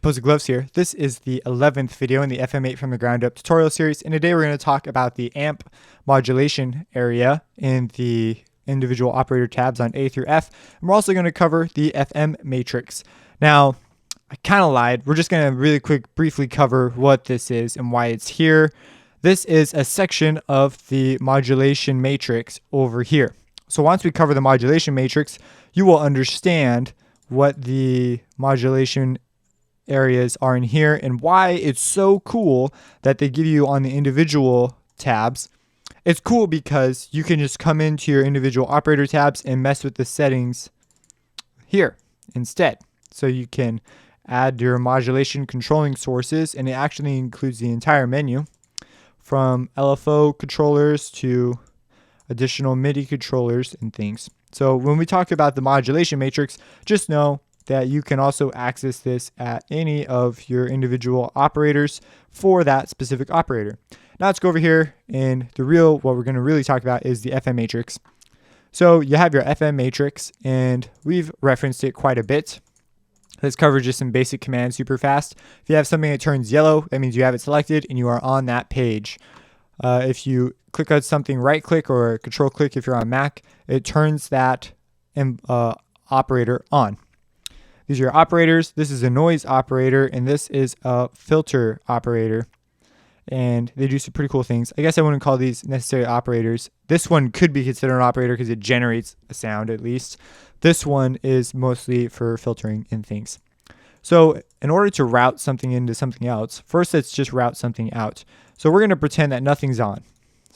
Composer Gloves here. This is the 11th video in the FM8 from the ground up tutorial series, and today we're going to talk about the amp modulation area in the individual operator tabs on A through F, and we're also going to cover the FM matrix. Now, I kind of lied. We're just going to briefly cover what this is and why it's here. This is a section of the modulation matrix over here. So once we cover the modulation matrix, you will understand what the modulation areas are in here and why it's so cool that they give you on the individual tabs. It's cool because you can just come into your individual operator tabs and mess with the settings here instead. So you can add your modulation controlling sources, and it actually includes the entire menu from LFO controllers to additional MIDI controllers and things. So when we talk about the modulation matrix, just know that you can also access this at any of your individual operators for that specific operator. Now let's go over here, and what we're going to really talk about is the FM matrix. So you have your FM matrix, and we've referenced it quite a bit. Let's cover just some basic commands super fast. If you have something that turns yellow, that means you have it selected and you are on that page. If you click on something, right click or control click if you're on Mac, it turns that operator on. These are your operators. This is a noise operator, and this is a filter operator. And they do some pretty cool things. I guess I wouldn't call these necessary operators. This one could be considered an operator because it generates a sound at least. This one is mostly for filtering and things. So in order to route something into something else, first let's just route something out. So we're going to pretend that nothing's on.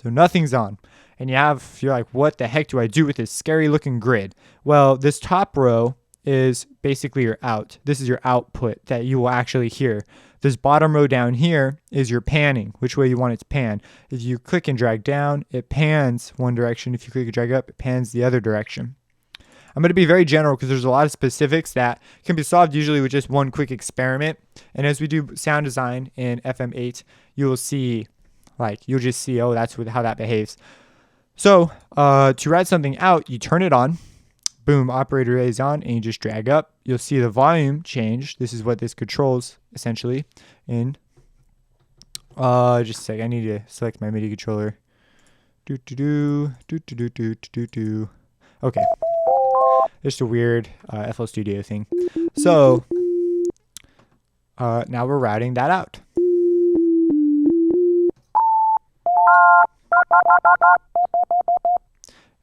So nothing's on. And you're like, what the heck do I do with this scary looking grid? Well, this top row is basically your out. This is your output that you will actually hear. This bottom row down here is your panning, which way you want it to pan. If you click and drag down, it pans one direction. If you click and drag up, it pans the other direction. I'm going to be very general because there's a lot of specifics that can be solved usually with just one quick experiment. And as we do sound design in FM8, you'll see, oh, that's how that behaves. So to route something out, you turn it on. Boom, operator A is on, and you just drag up. You'll see the volume change. This is what this controls, essentially. In just a sec, I need to select my MIDI controller. Okay. Just a weird FL Studio thing. So now we're routing that out.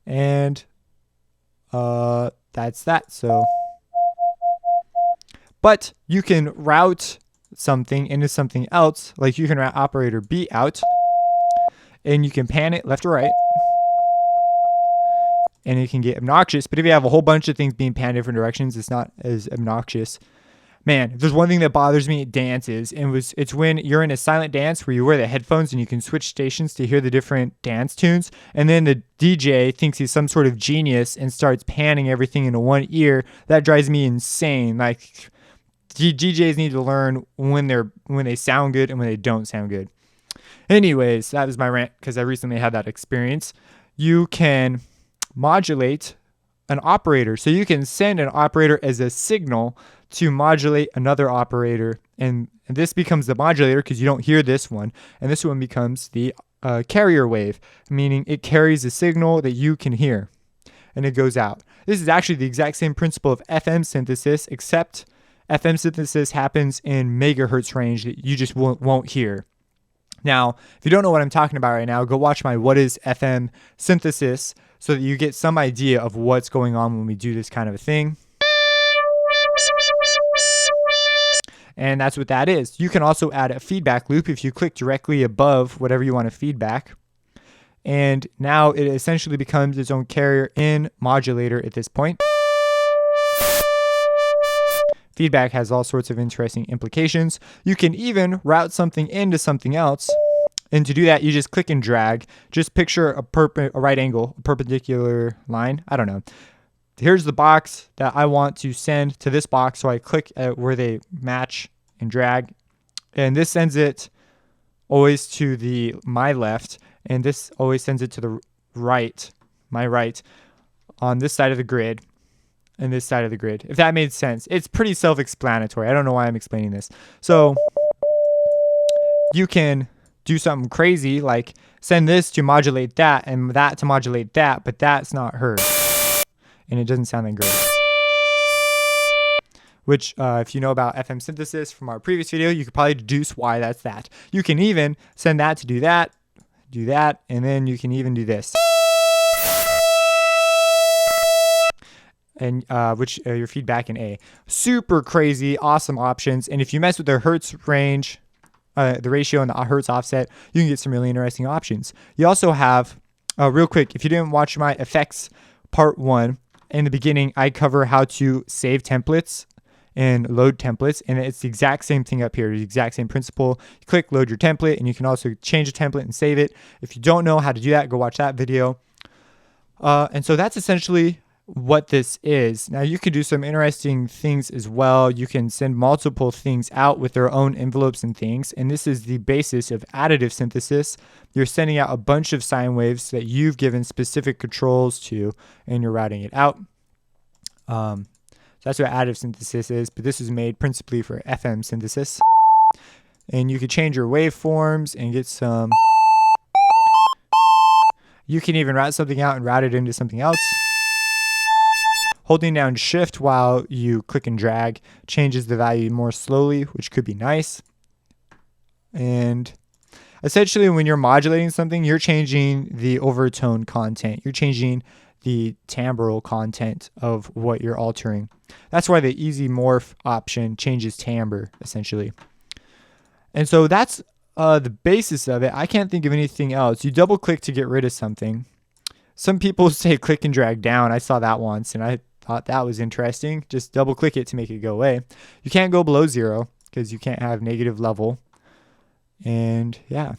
And that's that. So, but you can route something into something else. Like you can route operator B out, and you can pan it left or right. And it can get obnoxious, but if you have a whole bunch of things being panned in different directions, it's not as obnoxious. Man, if there's one thing that bothers me at dances, it's when you're in a silent dance where you wear the headphones and you can switch stations to hear the different dance tunes, and then the DJ thinks he's some sort of genius and starts panning everything into one ear. That drives me insane. Like, DJs need to learn when they sound good and when they don't sound good. Anyways, that was my rant because I recently had that experience. You can modulate an operator. So you can send an operator as a signal to modulate another operator. And this becomes the modulator because you don't hear this one. And this one becomes the carrier wave, meaning it carries a signal that you can hear. And it goes out. This is actually the exact same principle of FM synthesis, except FM synthesis happens in megahertz range that you just won't hear. Now, if you don't know what I'm talking about right now, go watch my What is FM Synthesis so that you get some idea of what's going on when we do this kind of a thing. And that's what that is. You can also add a feedback loop if you click directly above whatever you want to feedback. And now it essentially becomes its own carrier in modulator at this point. Feedback has all sorts of interesting implications. You can even route something into something else. And to do that, you just click and drag. Just picture a right angle, a perpendicular line. I don't know. Here's the box that I want to send to this box. So I click at where they match and drag. And this sends it always to my left. And this always sends it to the right, my right, on this side of the grid. and this side of the grid, if that made sense. It's pretty self-explanatory. I don't know why I'm explaining this. So you can do something crazy like send this to modulate that and that to modulate that, but that's not heard. And it doesn't sound that great. Which, if you know about FM synthesis from our previous video, you could probably deduce why that's that. You can even send that to do that, and then you can even do this. And which your feedback in A. Super crazy, awesome options. And if you mess with the hertz range, the ratio and the hertz offset, you can get some really interesting options. You also have, real quick, if you didn't watch my effects part 1, in the beginning, I cover how to save templates and load templates, and it's the exact same thing up here, the exact same principle. You click load your template, and you can also change a template and save it. If you don't know how to do that, go watch that video. And so that's essentially what this is. Now you can do some interesting things as well. You can send multiple things out with their own envelopes and things, and this is the basis of additive synthesis. You're sending out a bunch of sine waves that you've given specific controls to, and you're routing it out. That's what additive synthesis is, but this is made principally for FM synthesis. And you could change your waveforms and get some. You can even route something out and route it into something else. Holding down shift while you click and drag changes the value more slowly, which could be nice. And essentially when you're modulating something, you're changing the overtone content. You're changing the timbral content of what you're altering. That's why the easy morph option changes timbre, essentially. And so that's the basis of it. I can't think of anything else. You double click to get rid of something. Some people say click and drag down. I saw that once and I thought that was interesting. Just double click it to make it go away. You can't go below 0 because you can't have negative level. And yeah,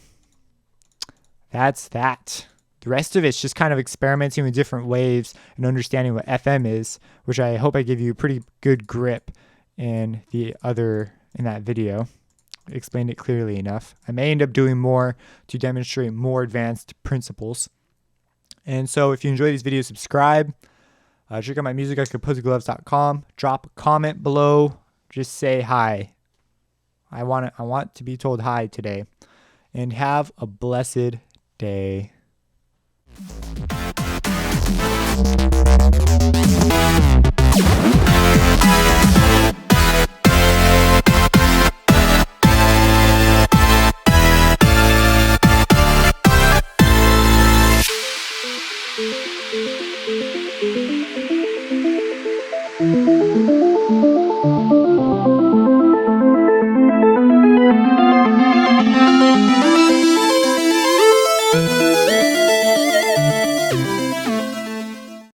that's that. The rest of it's just kind of experimenting with different waves and understanding what FM is, which I hope I give you a pretty good grip in that video. I explained it clearly enough. I may end up doing more to demonstrate more advanced principles. And so if you enjoy these videos, subscribe. Check out my music at composergloves.com. Drop a comment below. Just say hi. I want to be told hi today. And have a blessed day.